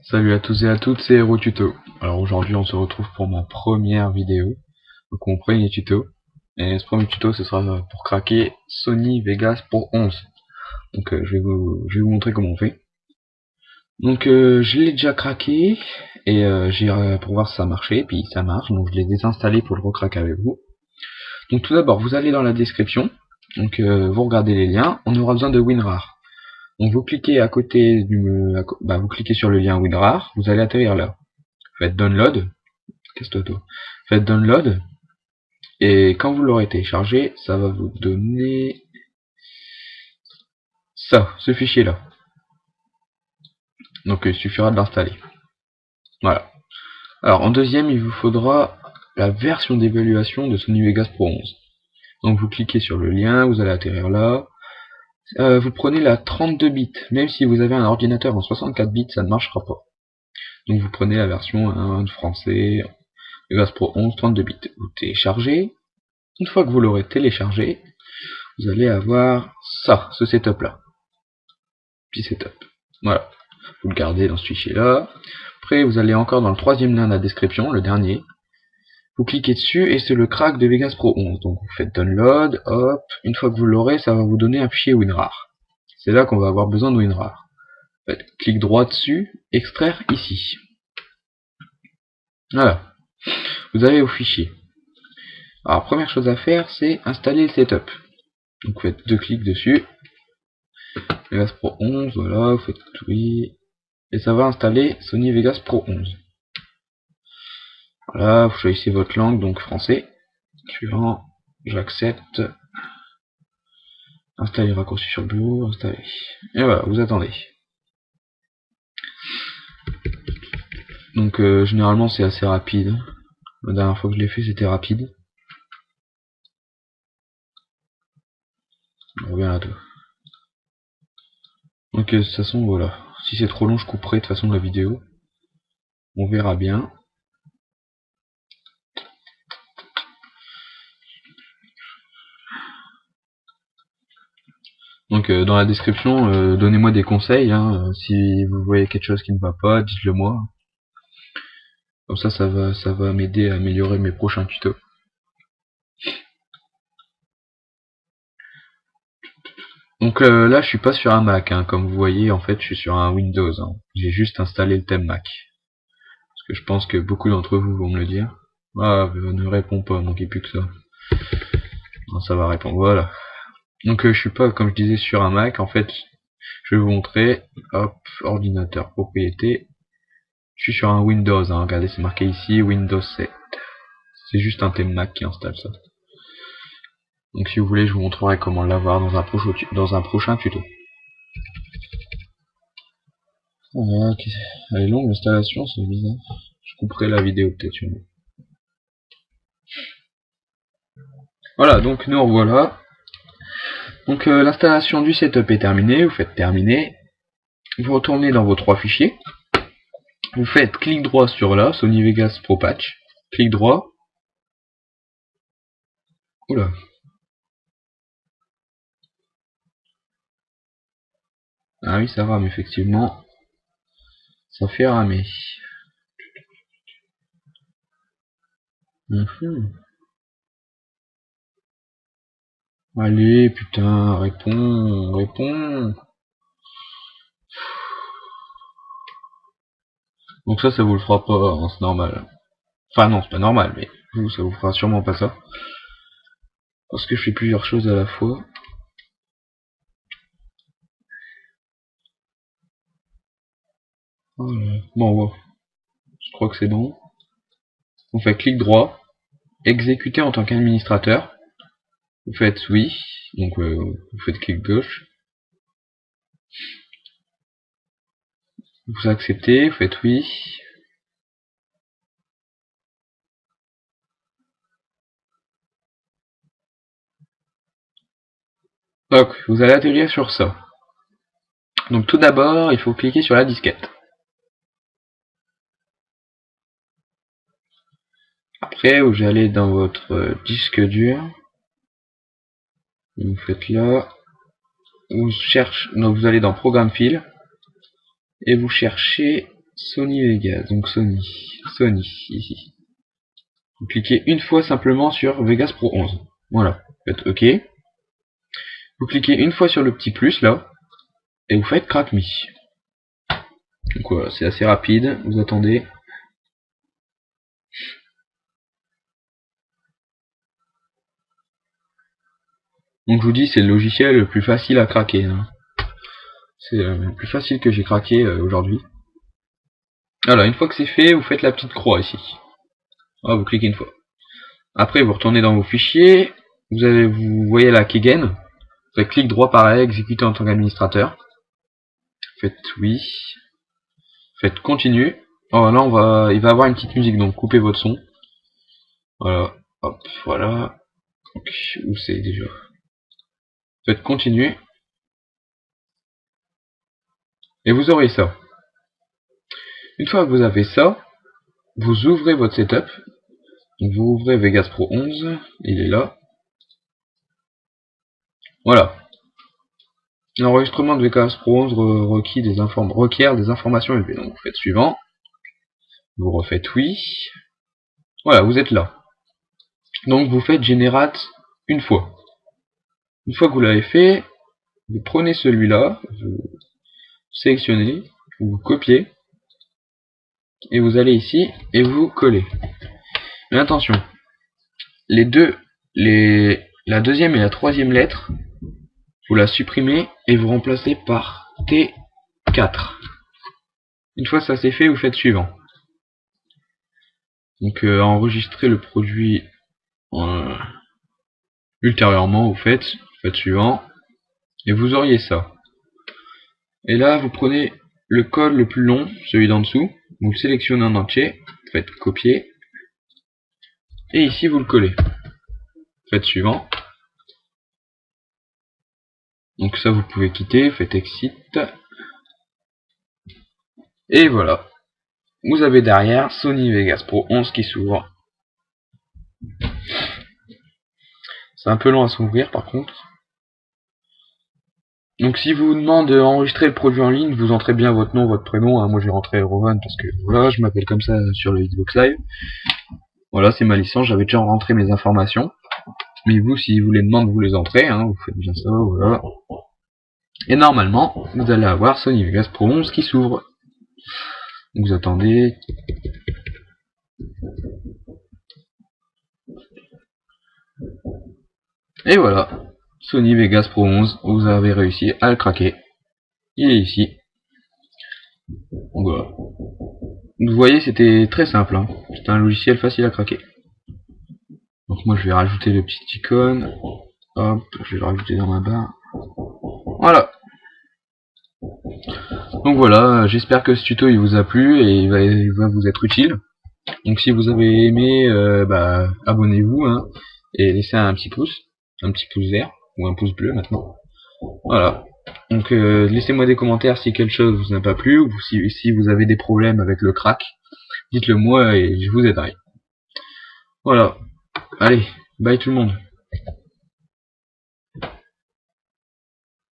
Salut à tous et à toutes, c'est Hero Tuto. Alors aujourd'hui on se retrouve pour ma première vidéo, donc mon premier tuto. Et ce premier tuto ce sera pour craquer Sony Vegas Pro 11. Donc je vais vous montrer comment on fait. Donc je l'ai déjà craqué et j'ai pour voir si ça marchait, puis ça marche, donc je l'ai désinstallé pour le recraquer avec vous. Donc tout d'abord vous allez dans la description, donc vous regardez les liens, on aura besoin de WinRAR. Donc vous cliquez à côté vous cliquez sur le lien WinRAR, vous allez atterrir là. Faites download, casse-toi toi. Faites download, et quand vous l'aurez téléchargé, ça va vous donner ça, ce fichier là. Donc il suffira de l'installer. Voilà. Alors en deuxième, il vous faudra la version d'évaluation de Sony Vegas Pro 11. Donc vous cliquez sur le lien, vous allez atterrir là. Vous prenez la 32 bits, même si vous avez un ordinateur en 64 bits, ça ne marchera pas. Donc vous prenez la version 1 de français, Vegas Pro 11 32 bits. Vous téléchargez. Une fois que vous l'aurez téléchargé, vous allez avoir ça, ce setup là. Petit setup. Voilà. Vous le gardez dans ce fichier là. Après, vous allez encore dans le troisième lien de la description, le dernier. Vous cliquez dessus et c'est le crack de Vegas Pro 11. Donc vous faites download, hop. Une fois que vous l'aurez, ça va vous donner un fichier WinRAR. C'est là qu'on va avoir besoin de WinRAR. Faites clic droit dessus, extraire ici. Voilà. Vous avez vos fichiers. Alors première chose à faire, c'est installer le setup. Donc vous faites deux clics dessus. Vegas Pro 11, voilà, vous faites oui. Et ça va installer Sony Vegas Pro 11. Voilà, vous choisissez votre langue, donc français. Suivant, j'accepte. Installer raccourci sur le bureau, installer. Et voilà, vous attendez. Donc généralement c'est assez rapide. La dernière fois que je l'ai fait c'était rapide. On revient là tout. Donc de toute façon voilà. Si c'est trop long je couperai de toute façon la vidéo. On verra bien. Donc dans la description, donnez-moi des conseils, hein. Si vous voyez quelque chose qui ne va pas, dites-le moi. Comme ça, ça va m'aider à améliorer mes prochains tutos. Donc là, je suis pas sur un Mac, hein. Comme vous voyez, en fait, je suis sur un Windows, hein. J'ai juste installé le thème Mac. Parce que je pense que beaucoup d'entre vous vont me le dire. Ah, ne réponds pas, manquez plus que ça. Non, ça va répondre, voilà. Donc je suis pas, comme je disais, sur un Mac. En fait, je vais vous montrer. Hop, ordinateur, propriété. Je suis sur un Windows, hein. Regardez, c'est marqué ici, Windows 7. C'est juste un thème Mac qui installe ça. Donc si vous voulez, je vous montrerai comment l'avoir dans un prochain tuto. Voilà, elle est longue l'installation, c'est bizarre. Je couperai la vidéo peut-être une. Voilà, donc nous revoilà. Donc l'installation du setup est terminée, vous faites terminer. Vous retournez dans vos trois fichiers. Vous faites clic droit sur là, Sony Vegas Pro Patch. Clic droit. Oula. Ah oui, ça rame effectivement. Ça fait ramer. Allez, putain, réponds. Donc ça vous le fera pas, hein, c'est normal. Enfin non, c'est pas normal, mais vous, ça vous fera sûrement pas ça. Parce que je fais plusieurs choses à la fois. Voilà. Bon, ouais. Je crois que c'est bon. On fait clic droit, exécuter en tant qu'administrateur. Vous faites oui, donc vous faites clic gauche. Vous acceptez, vous faites oui. Donc, vous allez atterrir sur ça. Donc tout d'abord, il faut cliquer sur la disquette. Après, vous allez dans votre disque dur. Vous faites là. Donc vous allez dans Programme File. Et vous cherchez Sony Vegas, donc Sony, ici. Vous cliquez une fois simplement sur Vegas Pro 11. Voilà, vous faites OK. Vous cliquez une fois sur le petit plus là, et vous faites Crack Me. Donc voilà, c'est assez rapide, vous attendez. Donc je vous dis, c'est le logiciel le plus facile à craquer. Hein. C'est le plus facile que j'ai craqué aujourd'hui. Alors, une fois que c'est fait, vous faites la petite croix ici. Ah, vous cliquez une fois. Après, vous retournez dans vos fichiers. Vous voyez la Keygen. Vous faites clic droit pareil, exécuter en tant qu'administrateur. Faites oui. Faites continue. Oh là, il va avoir une petite musique, donc coupez votre son. Voilà. Hop, voilà. Donc, où c'est déjà? Faites continue. Et vous aurez ça. Une fois que vous avez ça, vous ouvrez votre setup. Donc vous ouvrez Vegas Pro 11, il est là. Voilà. L'enregistrement de Vegas Pro 11 requiert des informations élevées. Donc vous faites suivant. Vous refaites oui. Voilà, vous êtes là. Donc vous faites Generate une fois. Une fois que vous l'avez fait, vous prenez celui-là, vous sélectionnez, vous copiez, et vous allez ici et vous collez. Mais attention, la deuxième et la troisième lettre, vous la supprimez et vous remplacez par T4. Une fois ça c'est fait, vous faites suivant. Donc enregistrer le produit ultérieurement, vous faites suivant, et vous auriez ça. Et là, vous prenez le code le plus long, celui d'en dessous, vous le sélectionnez en entier, faites copier, et ici vous le collez. Faites suivant. Donc ça vous pouvez quitter, faites exit. Et voilà. Vous avez derrière Sony Vegas Pro 11 qui s'ouvre. C'est un peu long à s'ouvrir par contre. Donc si vous demande d'enregistrer le produit en ligne, vous entrez bien votre nom, votre prénom. Hein. Moi j'ai rentré Rovan parce que voilà, je m'appelle comme ça sur le Xbox Live. Voilà, c'est ma licence, j'avais déjà rentré mes informations. Mais vous, si vous les demandez, vous les entrez, hein, vous faites bien ça, voilà. Et normalement, vous allez avoir Sony Vegas Pro 11 qui s'ouvre. Vous attendez. Et voilà, Sony Vegas Pro 11, vous avez réussi à le craquer. Il est ici. Donc voilà. Vous voyez, c'était très simple. Hein. C'était un logiciel facile à craquer. Donc moi je vais rajouter le petit icône. Hop, je vais le rajouter dans ma barre. Voilà. Donc voilà, j'espère que ce tuto il vous a plu et il va vous être utile. Donc si vous avez aimé, abonnez-vous hein, et laissez un petit pouce vert ou un pouce bleu maintenant. Voilà. Donc laissez-moi des commentaires si quelque chose vous n'a pas plu ou si vous avez des problèmes avec le crack. Dites-le moi et je vous aiderai. Voilà. Allez, bye tout le monde.